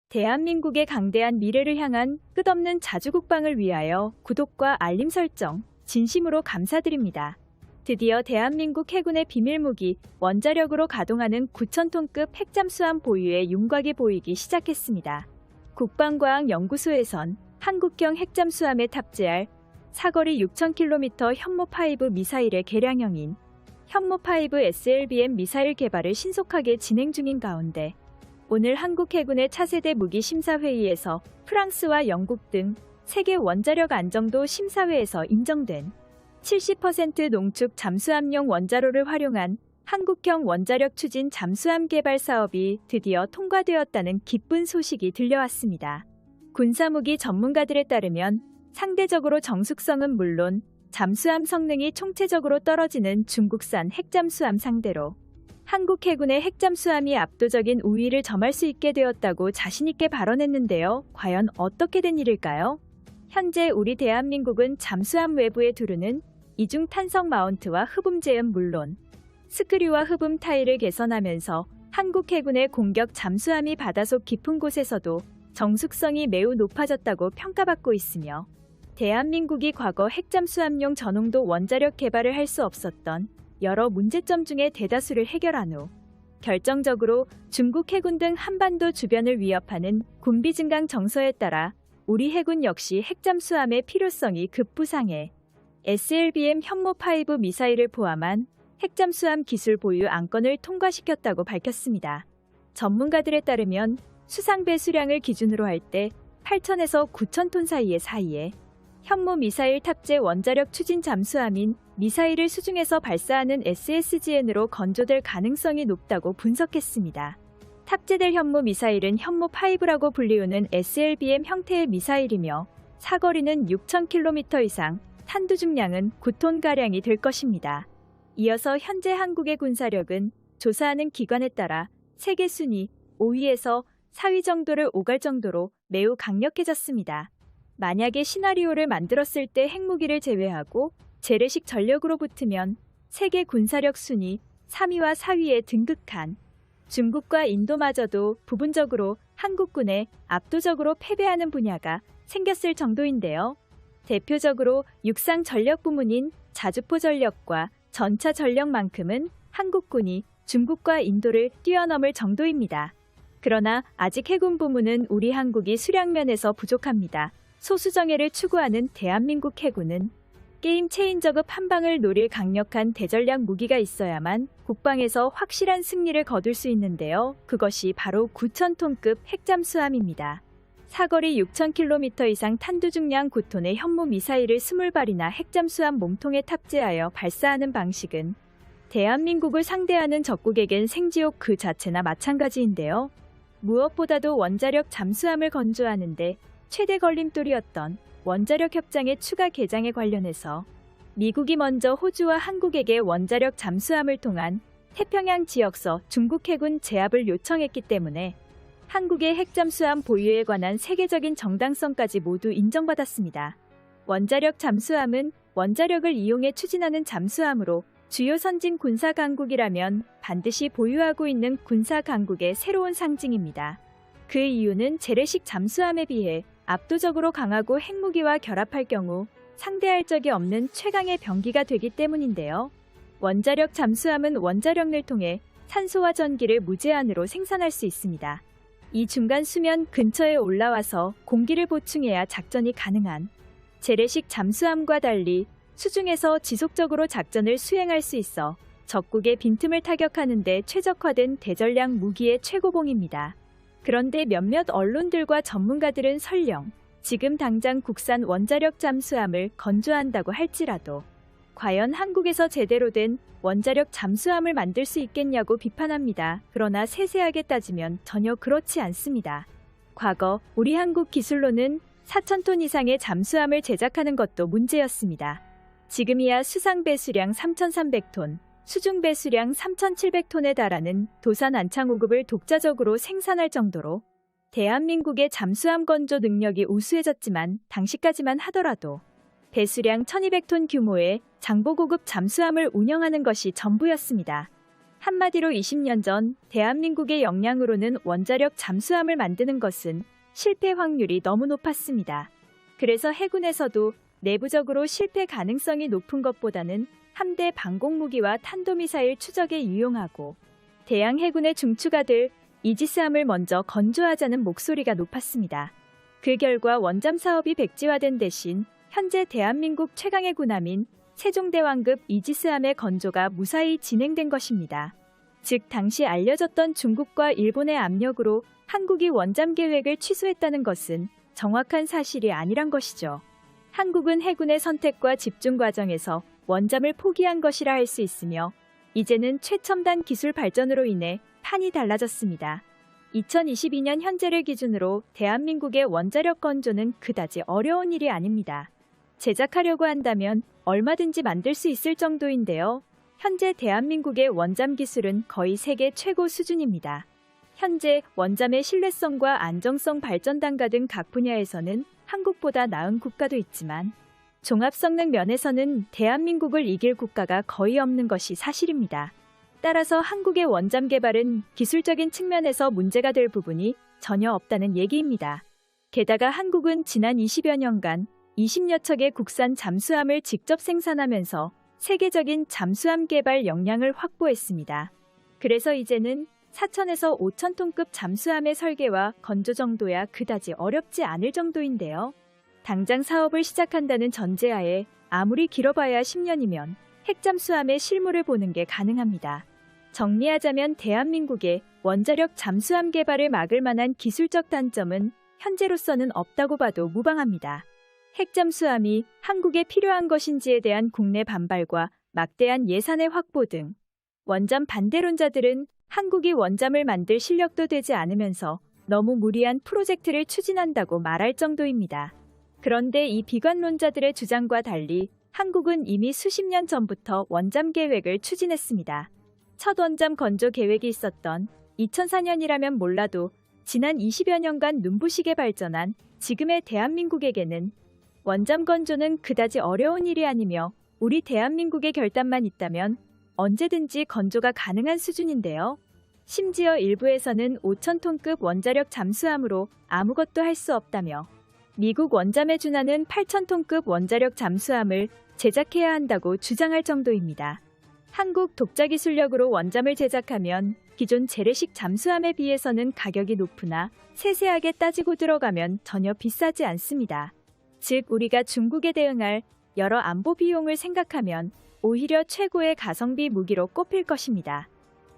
대한민국의 강대한 미래를 향한 끝없는 자주국방을 위하여 구독과 알림 설정 진심으로 감사드립니다. 드디어 대한민국 해군의 비밀무기 원자력으로 가동하는 9,000톤급 핵잠수함 보유의 윤곽이 보이기 시작했습니다. 국방과학연구소에선 한국형 핵잠수함에 탑재할 사거리 6,000km 현모5 미사일의 개량형인 현모5 SLBM 미사일 개발을 신속하게 진행 중인 가운데 오늘 한국 해군의 차세대 무기 심사회의에서 프랑스와 영국 등 세계 원자력 안정도 심사회에서 인정된 70% 농축 잠수함용 원자로를 활용한 한국형 원자력 추진 잠수함 개발 사업이 드디어 통과되었다는 기쁜 소식이 들려왔습니다. 군사무기 전문가들에 따르면 상대적으로 정숙성은 물론 잠수함 성능이 총체적으로 떨어지는 중국산 핵잠수함 상대로 한국 해군의 핵잠수함이 압도적인 우위를 점할 수 있게 되었다고 자신있게 발언했는데요. 과연 어떻게 된 일일까요? 현재 우리 대한민국은 잠수함 외부에 두르는 이중 탄성 마운트와 흡음재은 물론 스크류와 흡음 타일을 개선하면서 한국 해군의 공격 잠수함이 바다속 깊은 곳에서도 정숙성이 매우 높아졌다고 평가받고 있으며 대한민국이 과거 핵잠수함용 전홍도 원자력 개발을 할 수 없었던 여러 문제점 중에 대다수를 해결한 후 결정적으로 중국 해군 등 한반도 주변을 위협하는 군비 증강 정서에 따라 우리 해군 역시 핵잠수함의 필요성이 급부상해 SLBM 현모5 미사일을 포함한 핵잠수함 기술 보유 안건을 통과시켰다고 밝혔습니다. 전문가들에 따르면 수상 배수량을 기준으로 할 때 8,000에서 9,000톤 사이에 현모 미사일 탑재 원자력 추진 잠수함인 미사일을 수중에서 발사하는 SSGN으로 건조될 가능성이 높다고 분석했습니다. 탑재될 현모 미사일은 현모5라고 불리우는 SLBM 형태의 미사일이며 사거리는 6,000km 이상, 탄두 중량은 9톤가량이 될 것입니다. 이어서 현재 한국의 군사력은 조사하는 기관에 따라 세계 순위 5위에서 4위 정도를 오갈 정도로 매우 강력해졌습니다. 만약에 시나리오를 만들었을 때 핵무기를 제외하고 재래식 전력으로 붙으면 세계 군사력 순위 3위와 4위에 등극한 중국과 인도마저도 부분적으로 한국군에 압도적으로 패배하는 분야가 생겼을 정도인데요. 대표적으로 육상 전력 부문인 자주포 전력과 전차 전력만큼은 한국군이 중국과 인도를 뛰어넘을 정도입니다. 그러나 아직 해군 부문은 우리 한국이 수량면에서 부족합니다. 소수정예를 추구하는 대한민국 해군은 게임 체인저급 한 방을 노릴 강력한 대전략 무기가 있어야만 국방에서 확실한 승리를 거둘 수 있는데요. 그것이 바로 9,000톤급 핵잠수함입니다. 사거리 6,000km 이상 탄두 중량 9톤의 현모 미사일을 20발이나 핵잠수함 몸통에 탑재하여 발사하는 방식은 대한민국을 상대하는 적국에겐 생지옥 그 자체나 마찬가지인데요. 무엇보다도 원자력 잠수함을 건조하는데 최대 걸림돌이었던 원자력 협정의 추가 개장에 관련해서 미국이 먼저 호주와 한국에게 원자력 잠수함을 통한 태평양 지역서 중국 해군 제압을 요청했기 때문에 한국의 핵잠수함 보유에 관한 세계적인 정당성까지 모두 인정받았습니다. 원자력 잠수함은 원자력을 이용해 추진하는 잠수함으로 주요 선진 군사 강국이라면 반드시 보유하고 있는 군사 강국의 새로운 상징입니다. 그 이유는 재래식 잠수함에 비해 압도적으로 강하고 핵무기와 결합할 경우 상대할 적이 없는 최강의 병기가 되기 때문인데요. 원자력 잠수함은 원자력을 통해 산소와 전기를 무제한으로 생산할 수 있습니다. 이 중간 수면 근처에 올라와서 공기를 보충해야 작전이 가능한 재래식 잠수함과 달리 수중에서 지속적으로 작전을 수행할 수 있어 적국의 빈틈을 타격하는 데 최적화된 대전략 무기의 최고봉입니다. 그런데 몇몇 언론들과 전문가들은 설령 지금 당장 국산 원자력 잠수함을 건조한다고 할지라도 과연 한국에서 제대로 된 원자력 잠수함을 만들 수 있겠냐고 비판합니다. 그러나 세세하게 따지면 전혀 그렇지 않습니다. 과거 우리 한국 기술로는 4,000톤 이상의 잠수함을 제작하는 것도 문제였습니다. 지금이야 수상 배수량 3,300톤, 수중 배수량 3,700톤에 달하는 도산 안창 5급을 독자적으로 생산할 정도로 대한민국의 잠수함 건조 능력이 우수해졌지만 당시까지만 하더라도 배수량 1,200톤 규모의 장보고급 잠수함을 운영하는 것이 전부였습니다. 한마디로 20년 전 대한민국의 역량으로는 원자력 잠수함을 만드는 것은 실패 확률이 너무 높았습니다. 그래서 해군에서도 내부적으로 실패 가능성이 높은 것보다는 함대 방공무기와 탄도미사일 추적에 유용하고 대양 해군의 중추가 될 이지스함을 먼저 건조하자는 목소리가 높았습니다. 그 결과 원잠 사업이 백지화된 대신 현재 대한민국 최강의 군함인 세종대왕급 이지스함의 건조가 무사히 진행된 것입니다. 즉 당시 알려졌던 중국과 일본의 압력으로 한국이 원잠 계획을 취소했다는 것은 정확한 사실이 아니란 것이죠. 한국은 해군의 선택과 집중 과정에서 원잠을 포기한 것이라 할 수 있으며 이제는 최첨단 기술 발전으로 인해 판이 달라졌습니다. 2022년 현재를 기준으로 대한민국의 원자력 건조는 그다지 어려운 일이 아닙니다. 제작하려고 한다면 얼마든지 만들 수 있을 정도인데요. 현재 대한민국의 원잠 기술은 거의 세계 최고 수준입니다. 현재 원잠의 신뢰성과 안정성 발전 단가 등 각 분야에서는 한국보다 나은 국가도 있지만 종합 성능 면에서는 대한민국을 이길 국가가 거의 없는 것이 사실입니다. 따라서 한국의 원잠 개발은 기술적인 측면에서 문제가 될 부분이 전혀 없다는 얘기입니다. 게다가 한국은 지난 20여 년간 20여 척의 국산 잠수함을 직접 생산하면서 세계적인 잠수함 개발 역량을 확보했습니다. 그래서 이제는 4,000에서 5,000톤급 잠수함의 설계와 건조 정도야 그다지 어렵지 않을 정도인데요. 당장 사업을 시작한다는 전제하에 아무리 길어봐야 10년이면 핵잠수함의 실물을 보는 게 가능합니다. 정리하자면 대한민국의 원자력 잠수함 개발을 막을 만한 기술적 단점은 현재로서는 없다고 봐도 무방합니다. 핵잠수함이 한국에 필요한 것인지에 대한 국내 반발과 막대한 예산의 확보 등 원잠 반대론자들은 한국이 원잠을 만들 실력도 되지 않으면서 너무 무리한 프로젝트를 추진한다고 말할 정도입니다. 그런데 이 비관론자들의 주장과 달리 한국은 이미 수십 년 전부터 원잠 계획을 추진했습니다. 첫 원잠 건조 계획이 있었던 2004년이라면 몰라도 지난 20여 년간 눈부시게 발전한 지금의 대한민국에게는 원잠 건조는 그다지 어려운 일이 아니며 우리 대한민국의 결단만 있다면 언제든지 건조가 가능한 수준인데요. 심지어 일부에서는 5,000톤급 원자력 잠수함으로 아무것도 할 수 없다며 미국 원잠에 준하는 8,000톤급 원자력 잠수함을 제작해야 한다고 주장할 정도입니다. 한국 독자 기술력으로 원잠을 제작하면 기존 재래식 잠수함에 비해서는 가격이 높으나 세세하게 따지고 들어가면 전혀 비싸지 않습니다. 즉 우리가 중국에 대응할 여러 안보 비용을 생각하면 오히려 최고의 가성비 무기로 꼽힐 것입니다.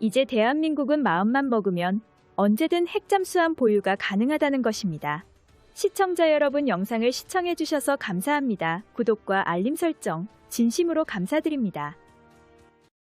이제 대한민국은 마음만 먹으면 언제든 핵잠수함 보유가 가능하다는 것입니다. 시청자 여러분 영상을 시청해주셔서 감사합니다. 구독과 알림 설정 진심으로 감사드립니다.